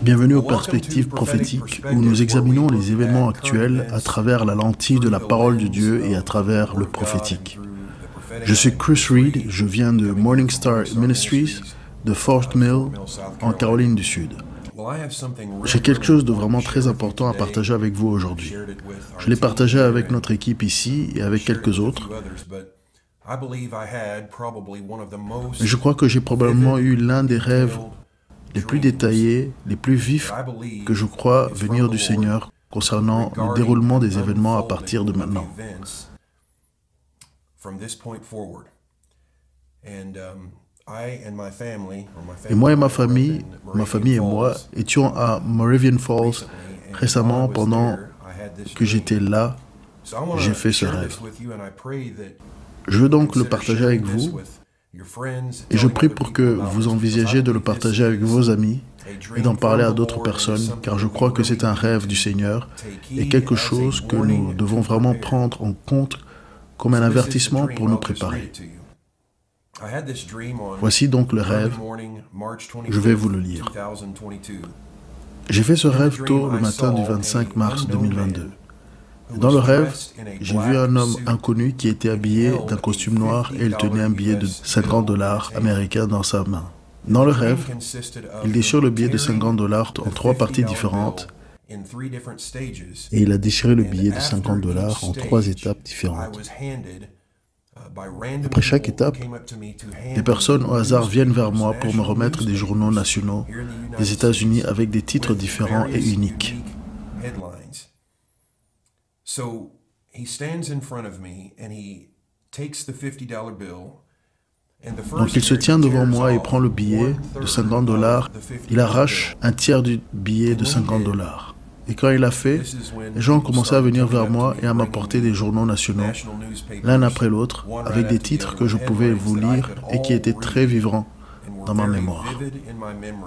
Bienvenue aux perspectives prophétiques où nous examinons les événements actuels à travers la lentille de la parole de Dieu et à travers le prophétique. Je suis Chris Reed, je viens de Morning Star Ministries de Fort Mill en Caroline du Sud. J'ai quelque chose de vraiment très important à partager avec vous aujourd'hui. Je l'ai partagé avec notre équipe ici et avec quelques autres. Mais je crois que j'ai probablement eu l'un des rêves les plus détaillés, les plus vifs que je crois venir du Seigneur concernant le déroulement des événements à partir de maintenant. Et moi et ma famille et moi étions à Moravian Falls récemment pendant que j'étais là, j'ai fait ce rêve. Je veux donc le partager avec vous et je prie pour que vous envisagiez de le partager avec vos amis et d'en parler à d'autres personnes, car je crois que c'est un rêve du Seigneur et quelque chose que nous devons vraiment prendre en compte comme un avertissement pour nous préparer. Voici donc le rêve, je vais vous le lire. J'ai fait ce rêve tôt le matin du 25 mars 2022. Dans le rêve, j'ai vu un homme inconnu qui était habillé d'un costume noir et il tenait un billet de 50 $ américains dans sa main. Dans le rêve, il déchire le billet de 50 $ en 3 parties différentes et il a déchiré le billet de 50 $ en 3 étapes différentes. Après chaque étape, des personnes au hasard viennent vers moi pour me remettre des journaux nationaux des États-Unis avec des titres différents et uniques. Donc il se tient devant moi et prend le billet de 50 $. Il arrache un tiers du billet de 50 $. Et quand il l'a fait, les gens ont commencé à venir vers moi et à m'apporter des journaux nationaux, l'un après l'autre, avec des titres que je pouvais vous lire et qui étaient très vivants dans ma mémoire.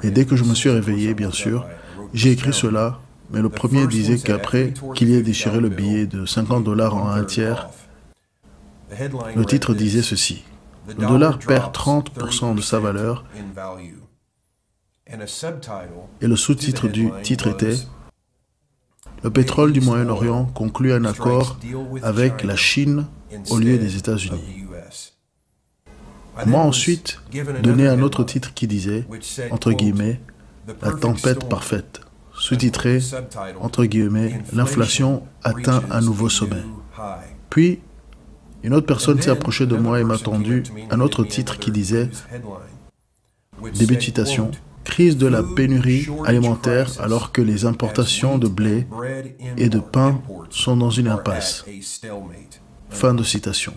Et dès que je me suis réveillé, bien sûr, j'ai écrit cela, mais le premier disait qu'après qu'il ait déchiré le billet de 50 $ en un tiers, le titre disait ceci: le dollar perd 30% de sa valeur, et le sous-titre du titre était: le pétrole du Moyen-Orient conclut un accord avec la Chine au lieu des États-Unis. On m'a ensuite donné un autre titre qui disait, entre guillemets, la tempête parfaite, sous-titré, entre guillemets, l'inflation atteint un nouveau sommet. Puis, une autre personne s'est approchée de moi et m'a tendu un autre titre qui disait, début de citation, crise de la pénurie alimentaire alors que les importations de blé et de pain sont dans une impasse. Fin de citation.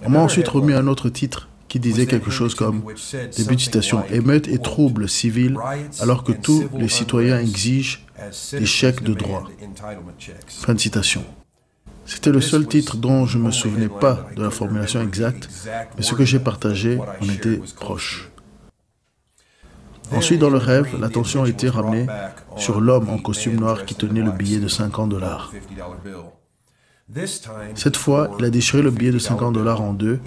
On m'a ensuite remis un autre titre qui disait quelque chose comme, début de citation, émeutes et troubles civils alors que tous les citoyens exigent des chèques de droit. Fin de citation. C'était le seul titre dont je ne me souvenais pas de la formulation exacte, mais ce que j'ai partagé en était proche. Ensuite, dans le rêve, l'attention a été ramenée sur l'homme en costume noir qui tenait le billet de 50 $. Cette fois, il a déchiré le billet de 50 $ en deux.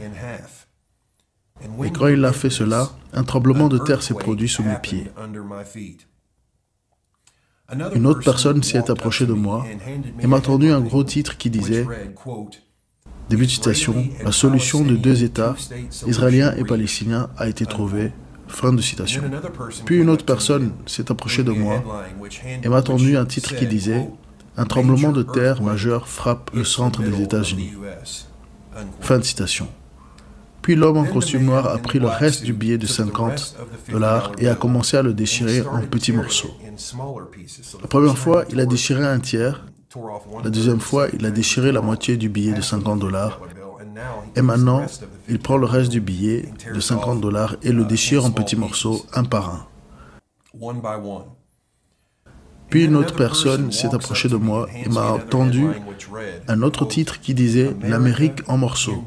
Et quand il a fait cela, un tremblement de terre s'est produit sous mes pieds. Une autre personne s'est approchée de moi et m'a tendu un gros titre qui disait, début de citation, la solution de 2 États, israéliens et palestiniens, a été trouvée. Fin de citation. Puis une autre personne s'est approchée de moi et m'a tendu un titre qui disait « Un tremblement de terre majeur frappe le centre des États-Unis. » Fin de citation. Puis l'homme en costume noir a pris le reste du billet de 50 $ et a commencé à le déchirer en petits morceaux. La première fois, il a déchiré un tiers. La deuxième fois, il a déchiré la moitié du billet de 50 $. Et maintenant, il prend le reste du billet de 50 $ et le déchire en petits morceaux, un par un. Puis une autre personne s'est approchée de moi et m'a tendu un autre titre qui disait « L'Amérique en morceaux ».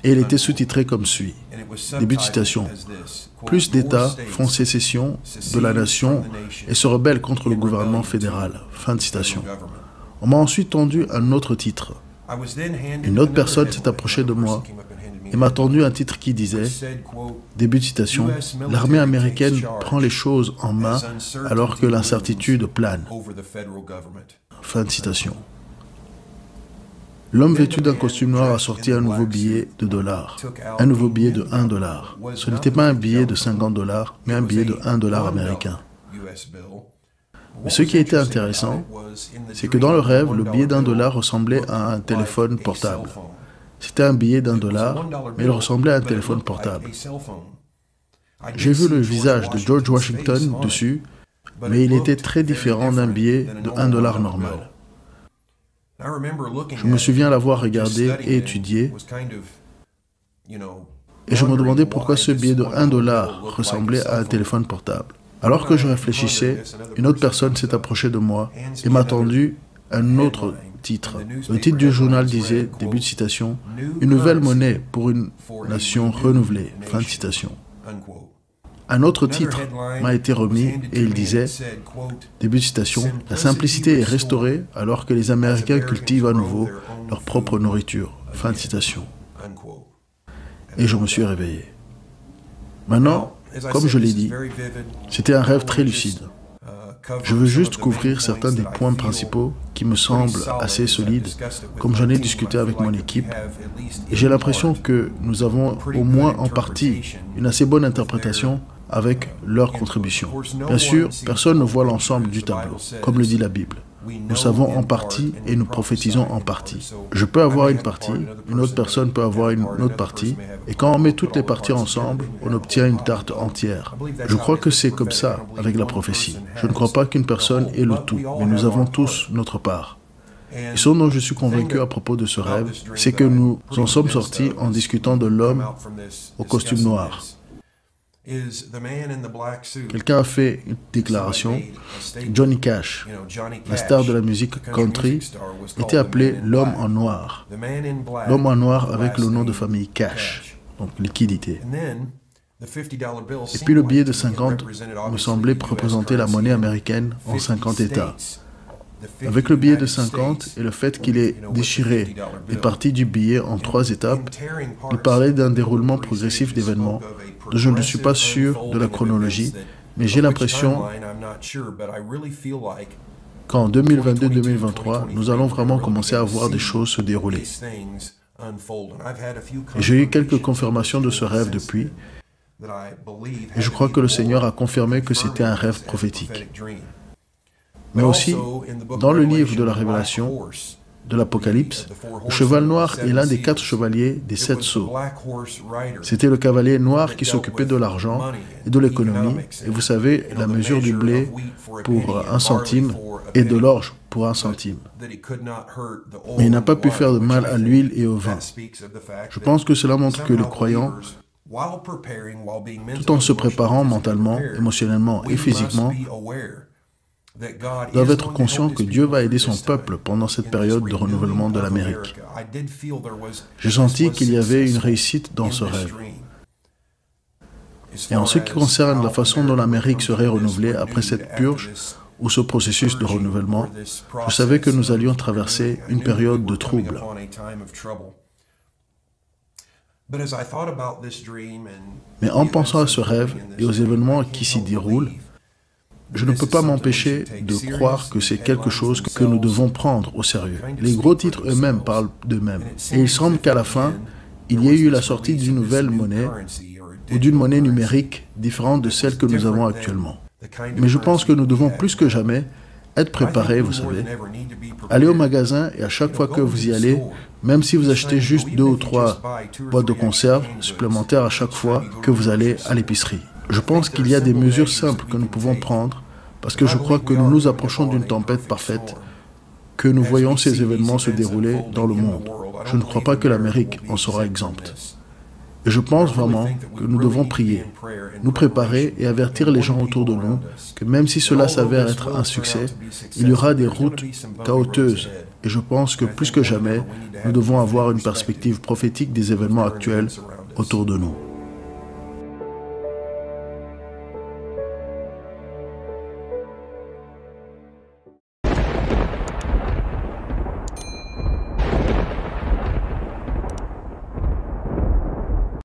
Et il était sous-titré comme suit. Début de citation. Plus d'États font sécession de la nation et se rebellent contre le gouvernement fédéral. Fin de citation. On m'a ensuite tendu un autre titre. Une autre personne s'est approchée de moi et m'a tendu un titre qui disait, début de citation, « L'armée américaine prend les choses en main alors que l'incertitude plane. » Fin de citation. L'homme vêtu d'un costume noir a sorti un nouveau billet de $, un nouveau billet de $1. Ce n'était pas un billet de $50, mais un billet de $1 américain. Mais ce qui a été intéressant, c'est que dans le rêve, le billet d'$1 ressemblait à un téléphone portable. C'était un billet d'$, mais il ressemblait à un téléphone portable. J'ai vu le visage de George Washington dessus, mais il était très différent d'un billet de $1 normal. Je me souviens l'avoir regardé et étudié, et je me demandais pourquoi ce billet de $1 ressemblait à un téléphone portable. Alors que je réfléchissais, une autre personne s'est approchée de moi et m'a tendu un autre titre. Le titre du journal disait, début de citation, « Une nouvelle monnaie pour une nation renouvelée ». Fin de citation. Un autre titre m'a été remis et il disait, début de citation, « La simplicité est restaurée alors que les Américains cultivent à nouveau leur propre nourriture ». Fin de citation. Et je me suis réveillé. Maintenant, comme je l'ai dit, c'était un rêve très lucide. Je veux juste couvrir certains des points principaux qui me semblent assez solides, comme j'en ai discuté avec mon équipe, et j'ai l'impression que nous avons au moins en partie une assez bonne interprétation avec leur contribution. Bien sûr, personne ne voit l'ensemble du tableau, comme le dit la Bible. Nous savons en partie et nous prophétisons en partie. Je peux avoir une partie, une autre personne peut avoir une autre partie, et quand on met toutes les parties ensemble, on obtient une tarte entière. Je crois que c'est comme ça avec la prophétie. Je ne crois pas qu'une personne ait le tout, mais nous avons tous notre part. Et ce dont je suis convaincu à propos de ce rêve, c'est que nous en sommes sortis en discutant de l'homme au costume noir. Quelqu'un a fait une déclaration. Johnny Cash, la star de la musique country, était appelé l'homme en noir. L'homme en noir avec le nom de famille Cash, donc liquidité. Et puis le billet de 50 me semblait représenter la monnaie américaine en 50 États. Avec le billet de 50 et le fait qu'il ait déchiré les parties du billet en 3 étapes, il parlait d'un déroulement progressif d'événements dont je ne suis pas sûr de la chronologie, mais j'ai l'impression qu'en 2022-2023, nous allons vraiment commencer à voir des choses se dérouler. Et j'ai eu quelques confirmations de ce rêve depuis, et je crois que le Seigneur a confirmé que c'était un rêve prophétique. Mais aussi, dans le livre de la Révélation, de l'Apocalypse, le cheval noir est l'un des 4 chevaliers des 7 sceaux. C'était le cavalier noir qui s'occupait de l'argent et de l'économie, et vous savez, la mesure du blé pour 1 centime et de l'orge pour 1 centime. Mais il n'a pas pu faire de mal à l'huile et au vin. Je pense que cela montre que les croyants, tout en se préparant mentalement, émotionnellement et physiquement, doivent être conscients que Dieu va aider son peuple pendant cette période de renouvellement de l'Amérique. J'ai senti qu'il y avait une réussite dans ce rêve. Et en ce qui concerne la façon dont l'Amérique serait renouvelée après cette purge ou ce processus de renouvellement, je savais que nous allions traverser une période de trouble. Mais en pensant à ce rêve et aux événements qui s'y déroulent, je ne peux pas m'empêcher de croire que c'est quelque chose que nous devons prendre au sérieux. Les gros titres eux-mêmes parlent d'eux-mêmes. Et il semble qu'à la fin, il y ait eu la sortie d'une nouvelle monnaie ou d'une monnaie numérique différente de celle que nous avons actuellement. Mais je pense que nous devons plus que jamais être préparés, vous savez. Allez au magasin et à chaque fois que vous y allez, même si vous achetez juste 2 ou 3 boîtes de conserve supplémentaires à chaque fois que vous allez à l'épicerie. Je pense qu'il y a des mesures simples que nous pouvons prendre parce que je crois que nous nous approchons d'une tempête parfaite, que nous voyons ces événements se dérouler dans le monde. Je ne crois pas que l'Amérique en sera exempte. Et je pense vraiment que nous devons prier, nous préparer et avertir les gens autour de nous que même si cela s'avère être un succès, il y aura des routes chaotiques. Et je pense que plus que jamais, nous devons avoir une perspective prophétique des événements actuels autour de nous.